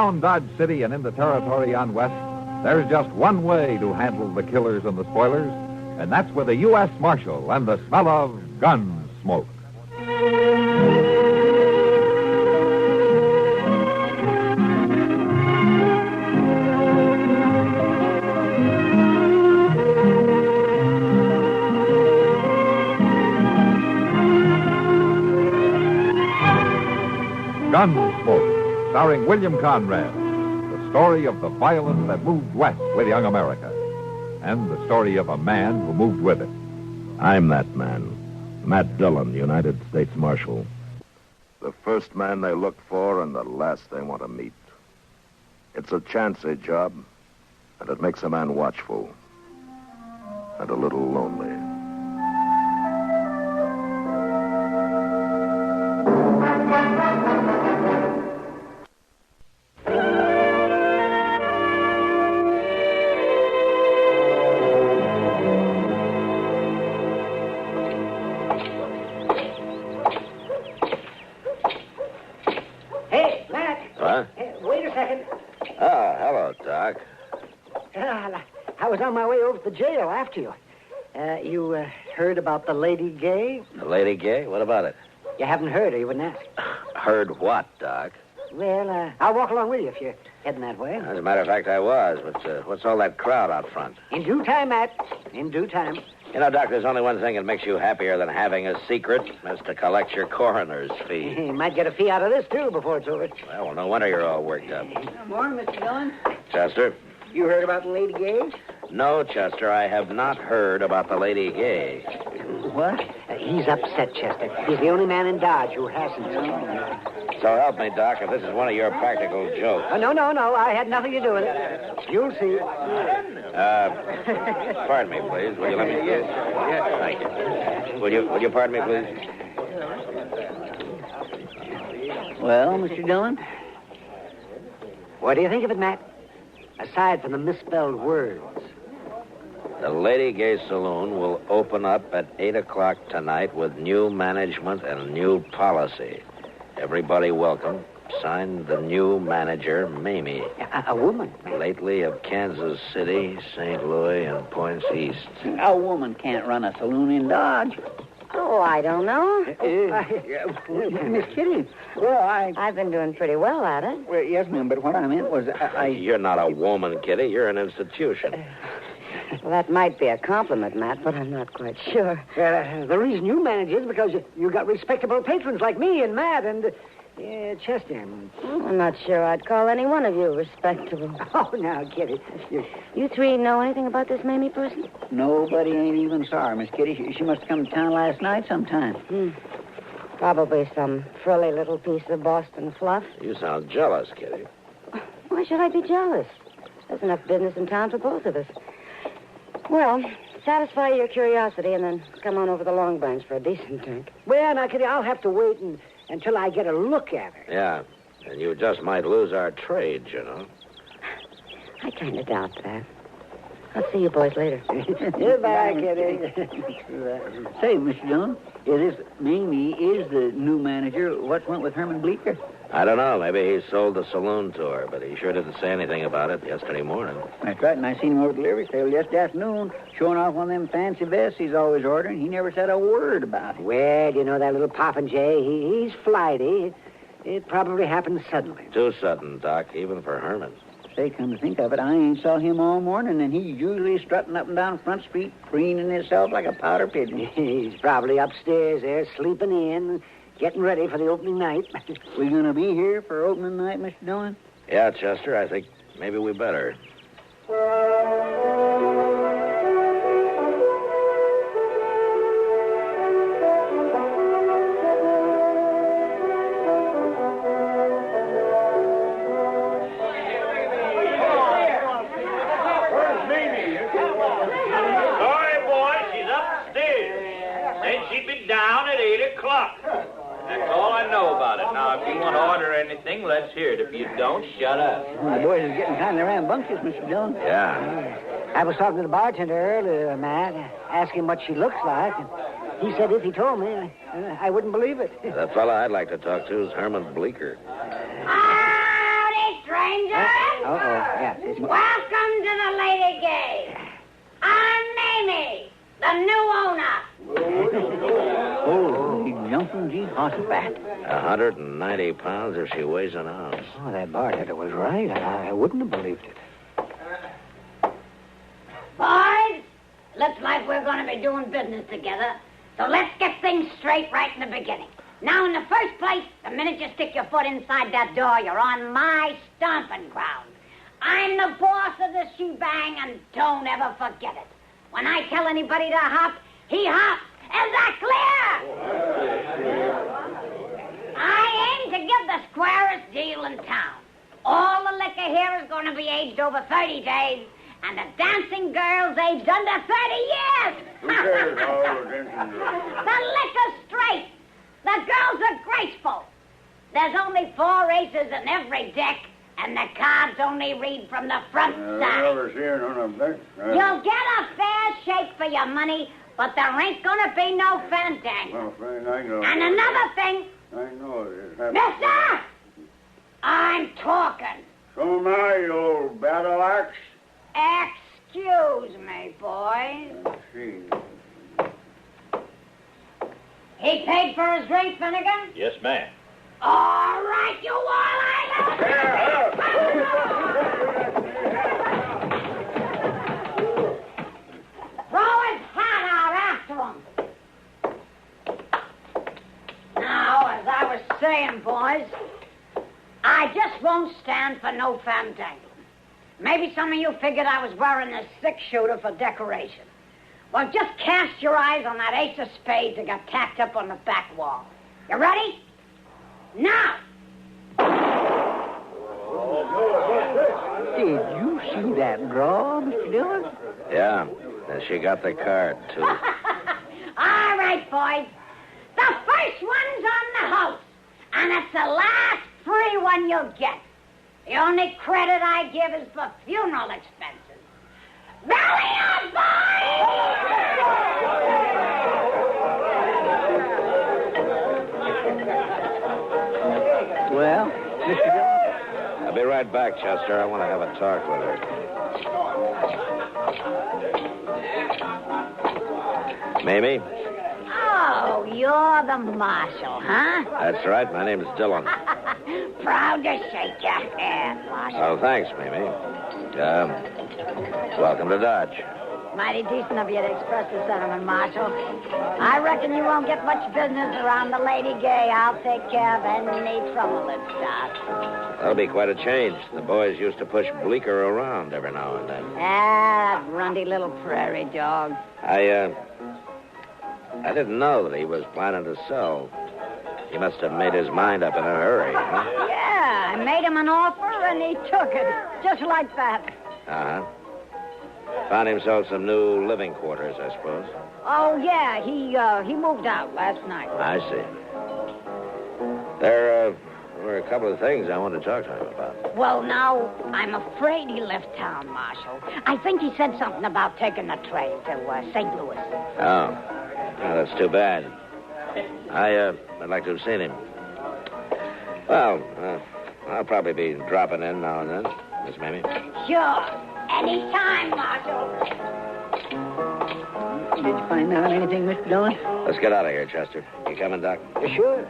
Around Dodge City and in the territory on west, there's just one way to handle the killers and the spoilers, and that's with a U.S. Marshal and the smell of Gunsmoke. Gunsmoke, starring William Conrad. The story of the violence that moved west with young America. And the story of a man who moved with it. I'm that man. Matt Dillon, United States Marshal. The first man they look for and the last they want to meet. It's a chancy job, and it makes a man watchful and a little lonely. I was on my way over to the jail after you. You heard about the Lady Gay? The Lady Gay? What about it? You haven't heard, or you wouldn't ask. Heard what, Doc? Well, I'll walk along with you if you're heading that way. As a matter of fact, I was. But what's all that crowd out front? In due time, Matt. In due time. You know, Doc, there's only one thing that makes you happier than having a secret, is to collect your coroner's fee. You might get a fee out of this, too, before it's over. Well, no wonder you're all worked up. Good morning, Mr. Dillon. Chester? You heard about the Lady Gay? No, Chester, I have not heard about the Lady Gay. What? He's upset, Chester. He's the only man in Dodge who hasn't. So help me, Doc, if this is one of your practical jokes. No. I had nothing to do with it. You'll see. Pardon me, please. Will you let me through? Yes, thank you. Will you pardon me, please? Well, Mr. Dillon? What do you think of it, Matt? Aside from the misspelled words. The Lady Gay Saloon will open up at 8 o'clock tonight with new management and new policy. Everybody welcome. Signed, the new manager, Mamie. A woman? Lately of Kansas City, St. Louis, and Points East. A woman can't run a saloon in Dodge. Oh, I don't know. Miss Kitty, well, I've been doing pretty well at it. Well, yes, ma'am, but what I meant was You're not a woman, Kitty. You're an institution. Well, that might be a compliment, Matt, but I'm not quite sure. The reason you manage is because you got respectable patrons like me and Matt and Chester. I'm not sure I'd call any one of you respectable. Oh, now, Kitty. You three know anything about this Mamie person? Nobody ain't even saw her, Miss Kitty. She must have come to town last night sometime. Probably some frilly little piece of Boston fluff. You sound jealous, Kitty. Why should I be jealous? There's enough business in town for both of us. Well, satisfy your curiosity and then come on over the Long Branch for a decent drink. Well, now, Kitty, I'll have to wait until I get a look at her. Yeah, and you just might lose our trade, you know. I kind of doubt that. I'll see you boys later. Goodbye, Kitty. Say, Mr. Dillon, Mamie is the new manager. What went with Herman Bleecker? I don't know. Maybe he sold the saloon to her, but he sure didn't say anything about it yesterday morning. That's right, and I seen him over at the livery stable yesterday afternoon, showing off one of them fancy vests he's always ordering. He never said a word about it. Well, you know that little popinjay, he's flighty. It probably happened suddenly. Too sudden, Doc, even for Herman. Say, come to think of it, I ain't saw him all morning, and he's usually strutting up and down Front Street, preening himself like a powder pigeon. He's probably upstairs there, sleeping in, getting ready for the opening night. We gonna be here for opening night, Mr. Dillon? Yeah, Chester, I think maybe we better. Let's hear it. If you don't, shut up. The boys are getting kind of rambunctious, Mr. Dillon. Yeah. I was talking to the bartender earlier, Matt, asking what she looks like. And he said if he told me, I wouldn't believe it. The fella I'd like to talk to is Herman Bleecker. Howdy, strangers. Yeah. Welcome to the Lady Gay. I'm Mamie, the new owner. Holy jumping Jehoshaphat. 190 pounds if she weighs an ounce. Oh, that bartender was right. I wouldn't have believed it. Boys, looks like we're going to be doing business together. So let's get things straight right in the beginning. Now, in the first place, the minute you stick your foot inside that door, you're on my stomping ground. I'm the boss of the shebang, and don't ever forget it. When I tell anybody to hop, he hops. Is that clear? I aim to give the squarest deal in town. All the liquor here is going to be aged over 30 days, and the dancing girls aged under 30 years. Who cares how the dancing girls? The liquor's straight. The girls are graceful. There's only 4 aces in every deck, and the cards only read from the front side. I never see none of that. You'll get a fair shake for your money, but there ain't gonna be no fandango. Well, friend, I know. And another thing, I know it happened. mister, I'm talking. So now, you old battle axe. Excuse me, boys. See. He paid for his drink, Finnegan? Yes, ma'am. All right, you all Throw his hat out after him. Now, as I was saying, boys, I just won't stand for no fandango. Maybe some of you figured I was wearing a 6-shooter for decoration. Well, just cast your eyes on that ace of spades that got tacked up on the back wall. You ready? Now! Did you see that draw, Mr. Dillon? Yeah, and she got the card, too. All right, boys. The first one's on the house, and it's the last free one you'll get. The only credit I give is for funeral expenses. Rally up, Well, Mr. Dillon? I'll be right back, Chester. I want to have a talk with her. Mamie? Oh, you're the marshal, huh? That's right. My name's Dillon. Proud to shake your hand, Marshal. Oh, thanks, Mamie. Welcome to Dodge. Mighty decent of you to express the sentiment, Marshal. I reckon you won't get much business around the Lady Gay. I'll take care of any trouble that starts. That'll be quite a change. The boys used to push Bleecker around every now and then. Ah, that runty little prairie dog. I didn't know that he was planning to sell. He must have made his mind up in a hurry, huh? Yeah, I made him an offer and he took it. Just like that. Uh-huh. Found himself some new living quarters, I suppose. Oh, yeah, he moved out last night. I see. There were a couple of things I wanted to talk to him about. Well, now, I'm afraid he left town, Marshal. I think he said something about taking the train to St. Louis. Oh. Oh, that's too bad. I'd like to have seen him. Well, I'll probably be dropping in now and then, Miss Mamie. Sure. Anytime, Marshal. Did you find out anything, Mr. Dillon? Let's get out of here, Chester. You coming, Doc? Sure.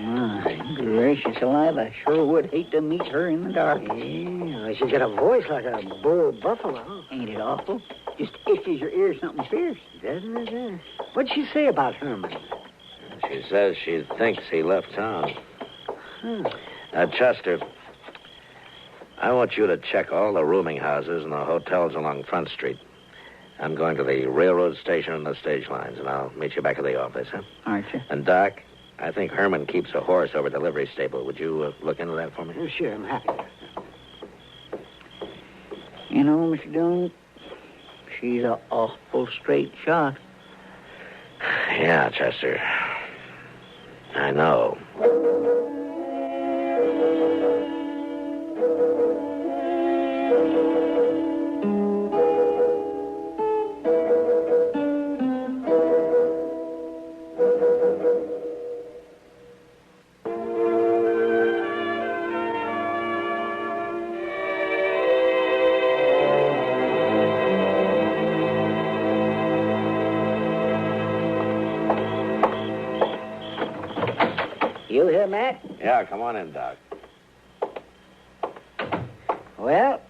My gracious alive, I sure would hate to meet her in the dark. Yeah, she's got a voice like a bull buffalo. Ain't it awful? Just itches your ears something fierce. Doesn't it? What'd she say about Herman? She says she thinks he left town. Chester, I want you to check all the rooming houses and the hotels along Front Street. I'm going to the railroad station and the stage lines, and I'll meet you back at the office, huh? All right, sir. And, Doc, I think Herman keeps a horse over at the livery stable. Would you look into that for me? Oh, sure, I'm happy. You know, Mr. Dillon, she's an awful straight shot. Yeah, Chester. I know. You here, Matt? Yeah, come on in, Doc. Well,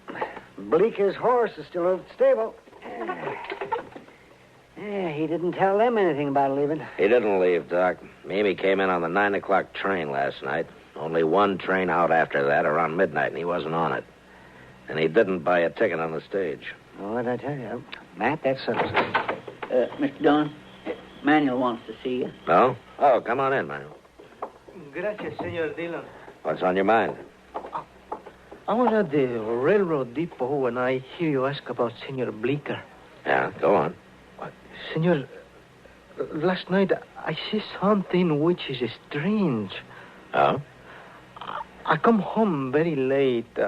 Bleeker's horse is still over at the stable. He didn't tell them anything about leaving. He didn't leave, Doc. Mamie came in on the 9 o'clock train last night. Only one train out after that, around midnight, and he wasn't on it. And he didn't buy a ticket on the stage. Oh, what'd I tell you? Matt, that's settles it. Mr. Dillon, Manuel wants to see you. No? Oh, come on in, Manuel. Gracias, Senor Dillon. What's on your mind? I was at the railroad depot when I hear you ask about Senor Bleeker. Yeah, go on. Senor, last night I see something which is strange. Oh? I come home very late.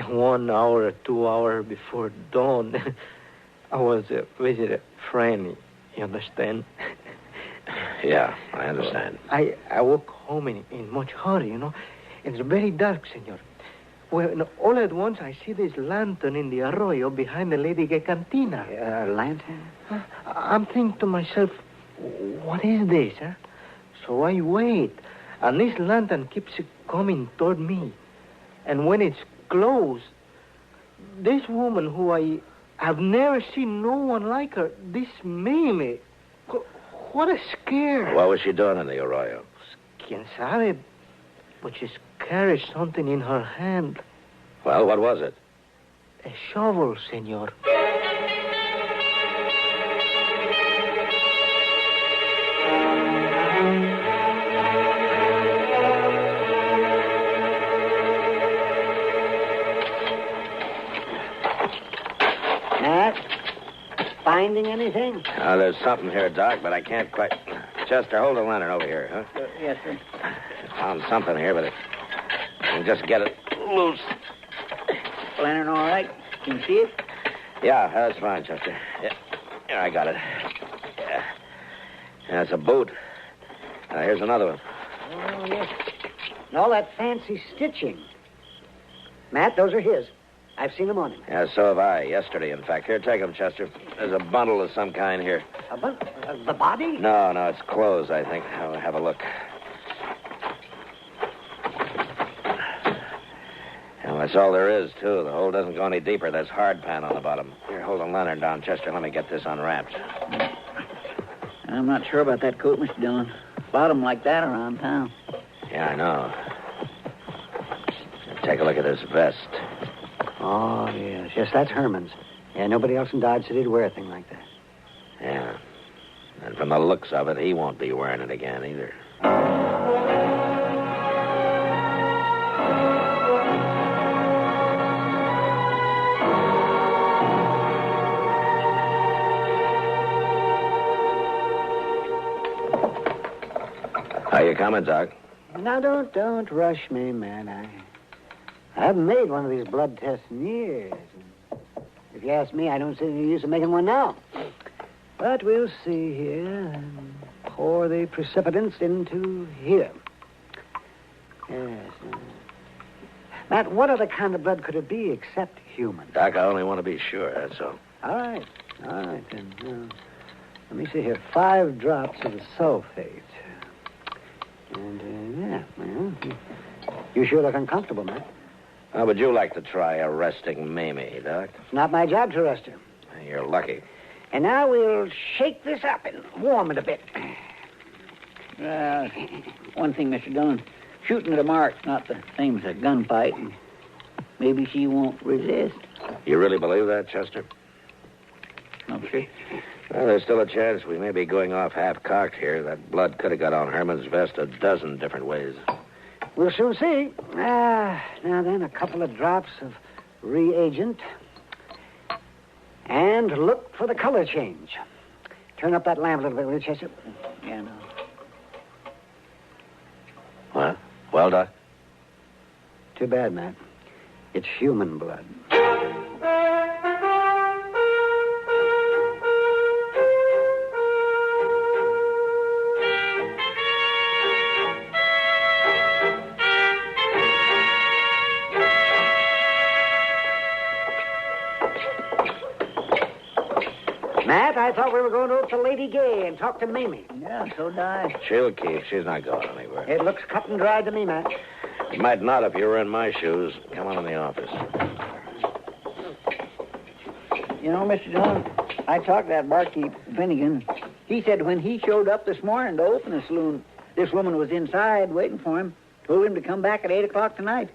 1 hour or 2 hours before dawn. I was visit a friend, you understand? Yeah, I understand. I walk home in much hurry, you know. It's very dark, senor. Well, all at once I see this lantern in the arroyo behind the Lady Cantina. Lantern? I'm thinking to myself, what is this, huh? So I wait, and this lantern keeps coming toward me. And when it's close, this woman who I have never seen no one like her, this Mamie, what a scare. What was she doing in the arroyo? Quien sabe, but she carries something in her hand. Well, what was it? A shovel, senor. Matt, finding anything? There's something here, Doc, but I can't quite... Chester, hold the lantern over here, huh? Yes, sir. Found something here, but I can just get it loose. Lantern all right? Can you see it? Yeah, that's fine, Chester. Yeah, here, I got it. Yeah, it's a boot. Here's another one. Oh, yes. And all that fancy stitching. Matt, those are his. I've seen them on him. Yeah, so have I. Yesterday, in fact. Here, take them, Chester. There's a bundle of some kind here. The body? No, it's clothes, I think. I'll have a look. Well, that's all there is, too. The hole doesn't go any deeper. There's hard pan on the bottom. Here, hold the lantern down, Chester. Let me get this unwrapped. I'm not sure about that coat, Mr. Dillon. Bottom like that around town. Yeah, I know. Take a look at this vest. Oh, yes. Yes, that's Herman's. Yeah, nobody else in Dodge City'd wear a thing like that. Yeah. And from the looks of it, he won't be wearing it again either. How you coming, Doc? Now, don't rush me, man. I haven't made one of these blood tests in years. If you ask me, I don't see any use of making one now. But we'll see here. Pour the precipitants into here. Yes. Matt, what other kind of blood could it be except human? Doc, I only want to be sure, that's all. All right, then. Let me see here. 5 drops of the sulfate. And, well, you sure look uncomfortable, Matt. How would you like to try arresting Mamie, Doc? It's not my job to arrest her. You're lucky. And now we'll shake this up and warm it a bit. One thing, Mr. Dillon. Shooting at a mark's not the same as a gunfight. And maybe she won't resist. You really believe that, Chester? No, sir. Well, there's still a chance we may be going off half-cocked here. That blood could have got on Herman's vest a dozen different ways. We'll soon see. Now then, a couple of drops of reagent. And look for the color change. Turn up that lamp a little bit, will you, Chester? Yeah, no. What? Well, Doc? Too bad, Matt. It's human blood. Matt, I thought we were going to a to Lady Gay and talk to Mamie. Yeah, so do I. She'll keep. She's not going anywhere. It looks cut and dried to me, Matt. You might not if you were in my shoes. Come on in the office. You know, Mr. Dillon, I talked to that barkeep, Finnegan. He said when he showed up this morning to open the saloon, this woman was inside waiting for him. Told him to come back at 8 o'clock tonight.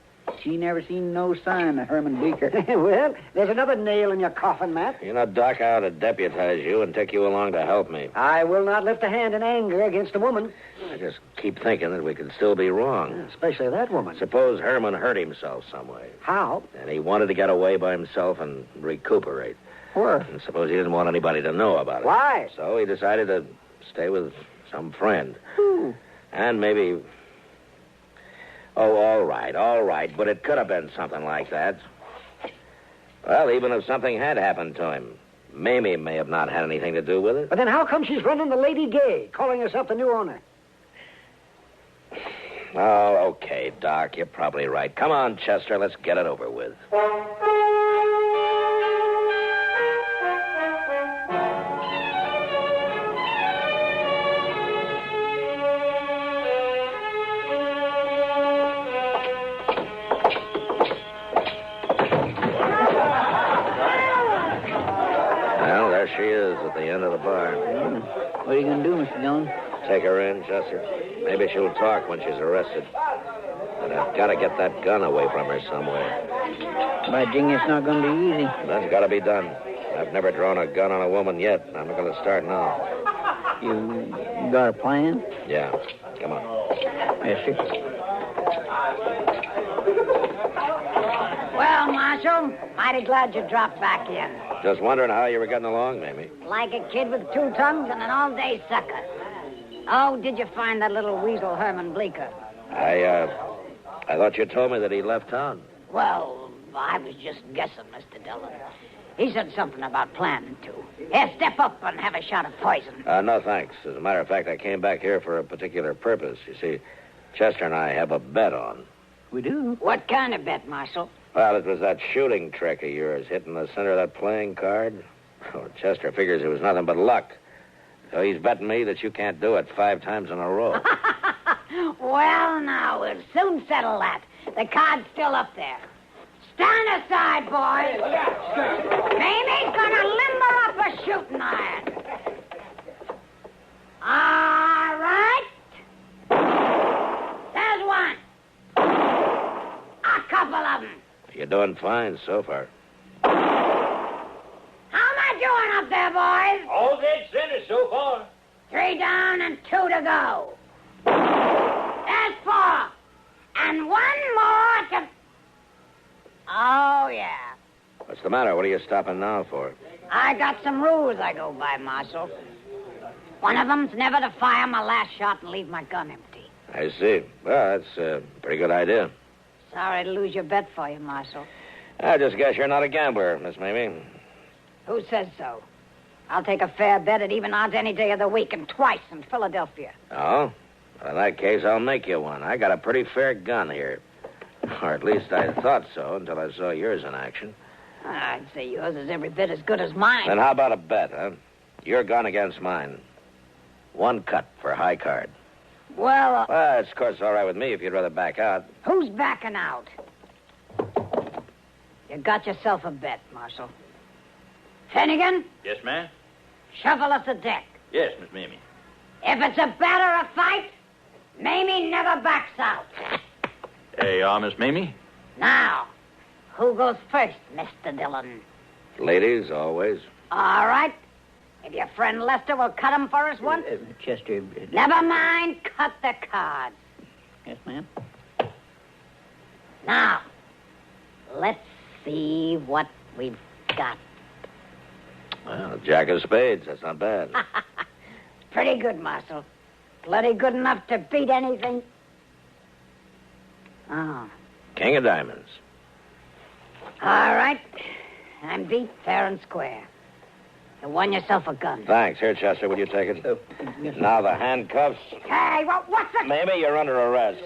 She never seen no sign of Herman Bleeker. Well, there's another nail in your coffin, Matt. You know, Doc, I ought to deputize you and take you along to help me. I will not lift a hand in anger against a woman. I just keep thinking that we could still be wrong. Especially that woman. Suppose Herman hurt himself some way. How? And he wanted to get away by himself and recuperate. Where? And suppose he didn't want anybody to know about it. Why? So he decided to stay with some friend. Who? And maybe... Oh, all right. But it could have been something like that. Well, even if something had happened to him, Mamie may have not had anything to do with it. But then how come she's running the Lady Gay, calling herself the new owner? Oh, okay, Doc, you're probably right. Come on, Chester, let's get it over with. Well, there she is at the end of the bar. What are you going to do, Mr. Dillon? Take her in, Chester. Maybe she'll talk when she's arrested. But I've got to get that gun away from her somewhere. By jing, it's not going to be easy. That's got to be done. I've never drawn a gun on a woman yet. I'm not going to start now. You got a plan? Yeah. Come on. Yes, sir. Well, Marshal, mighty glad you dropped back in. Just wondering how you were getting along, Mamie. Like a kid with two tongues and an all-day sucker. Oh, did you find that little weasel Herman Bleeker? I thought you told me that he left town. Well, I was just guessing, Mr. Dillon. He said something about planning to. Here, step up and have a shot of poison. No, thanks. As a matter of fact, I came back here for a particular purpose. You see, Chester and I have a bet on. We do? What kind of bet, Marshal? Well, it was that shooting trick of yours, hitting the center of that playing card. Oh, Chester figures it was nothing but luck. So he's betting me that you can't do it 5 times in a row. Well, now, we'll soon settle that. The card's still up there. Stand aside, boys. Mamie's gonna limber up a shooting iron. All right. There's one. A couple of them. You're doing fine so far. How am I doing up there, boys? All dead center so far. 3 down and 2 to go. There's 4. And 1 more to... Oh, yeah. What's the matter? What are you stopping now for? I got some rules I go by, Marshal. One of them's never to fire my last shot and leave my gun empty. I see. Well, that's a pretty good idea. Sorry to lose your bet for you, Marshal. I just guess you're not a gambler, Miss Mamie. Who says so? I'll take a fair bet at even odds any day of the week and twice in Philadelphia. Oh? Well, in that case, I'll make you one. I got a pretty fair gun here. Or at least I thought so until I saw yours in action. I'd say yours is every bit as good as mine. Then how about a bet, huh? Your gun against mine. 1 cut for high card. Well, Well, it's of course all right with me if you'd rather back out. who's backing out? You got yourself a bet, Marshal. Finnegan, Yes, ma'am? shuffle us a deck. Yes, Miss Mamie. If it's a bet or a fight, Mamie never backs out. There you are, Miss Mamie. Now, who goes first, Mr. Dillon? Ladies, always. All right. If your friend Lester will cut 'em for us once. Chester. Never mind, cut the cards. Yes, ma'am. Now, let's see what we've got. Well, Jack of spades. That's not bad. Pretty good, Marshal. Plenty good enough to beat anything. Oh. King of diamonds. All right. I'm beat fair and square. You won yourself a gun. Thanks. Here, Chester, will you take it? Now the handcuffs. Hey, what's it? Mamie, you're under arrest.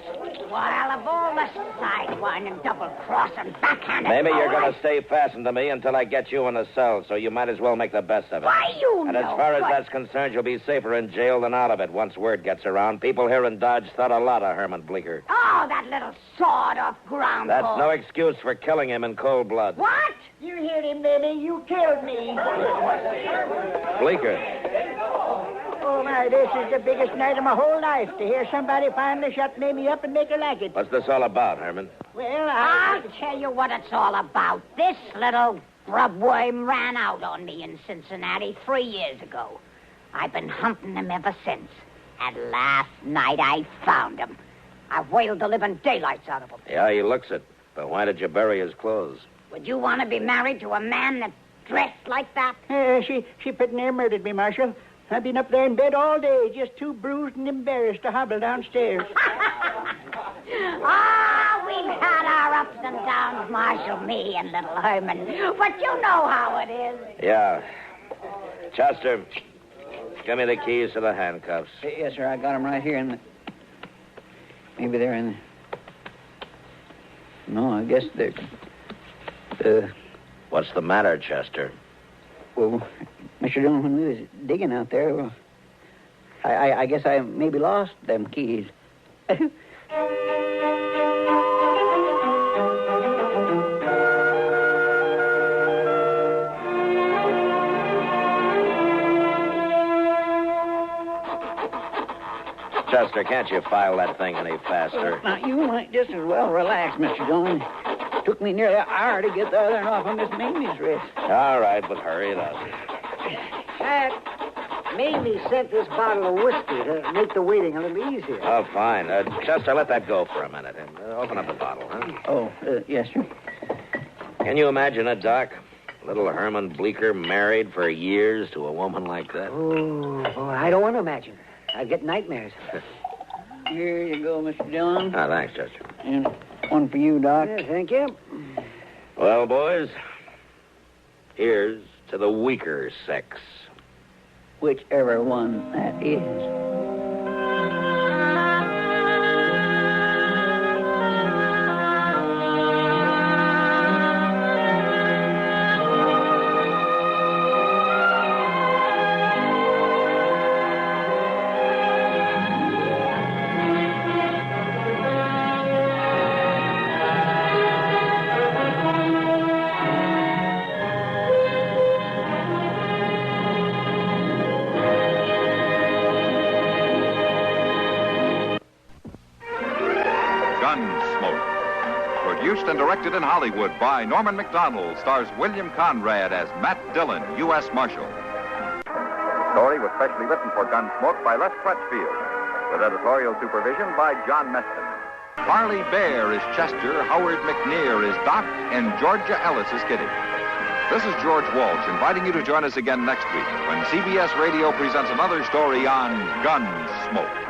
Well, of all the sidewinding, double-crossing, backhanded... Mamie, you're bull, going to stay fastened to me until I get you in a cell, so you might as well make the best of it. Why, you And as know far as what- that's concerned, you'll be safer in jail than out of it once word gets around. People here in Dodge thought a lot of Herman Bleecker. Oh, that little sawed-off groundhog. That's no excuse for killing him in cold blood. What? You heard him, Mamie. You killed me. Bleecker. Oh, my, this is the biggest night of my whole life, to hear somebody finally shut Mamie up and make her like it. What's this all about, Herman? Well, I'll tell you what it's all about. This little grubworm ran out on me in Cincinnati 3 years ago. I've been hunting him ever since. And last night I found him. I whaled the living daylights out of him. Yeah, he looks it. But why did you bury his clothes? Would you want to be married to a man that dressed like that? She pretty near murdered me, Marshal. I've been up there in bed all day, just too bruised and embarrassed to hobble downstairs. We've had our ups and downs, Marshal, me and little Herman. But you know how it is. Yeah. Chester, give me the keys to the handcuffs. Yes, sir. I got them right here in the... Maybe they're in the... No, I guess they're... What's the matter, Chester? Well, Mr. Dillon, when we was digging out there, well, I guess I maybe lost them keys. Chester, can't you file that thing any faster? Now, you might just as well relax, Mr. Dillon. Took me nearly an hour to get the other one off on Miss Mamie's wrist. All right, but hurry it up. Mamie sent this bottle of whiskey to make the waiting a little easier. Oh, fine. Chester, let that go for a minute. And open up the bottle, huh? Oh, yes, sir. Can you imagine it, Doc? Little Herman Bleecker married for years to a woman like that? Oh, I don't want to imagine. I get nightmares. Here you go, Mr. Dillon. Ah, thanks, Chester. And one for you, Doc. Yeah, thank you. Well, boys, here's to the weaker sex. Whichever one that is. Gunsmoke. Produced and directed in Hollywood by Norman Macdonald, stars William Conrad as Matt Dillon, U.S. Marshal. Story was specially written for Gunsmoke by Les Crutchfield, with editorial supervision by John Meston. Harley Bear is Chester, Howard McNear is Doc, and Georgia Ellis is Kitty. This is George Walsh inviting you to join us again next week when CBS Radio presents another story on Gunsmoke.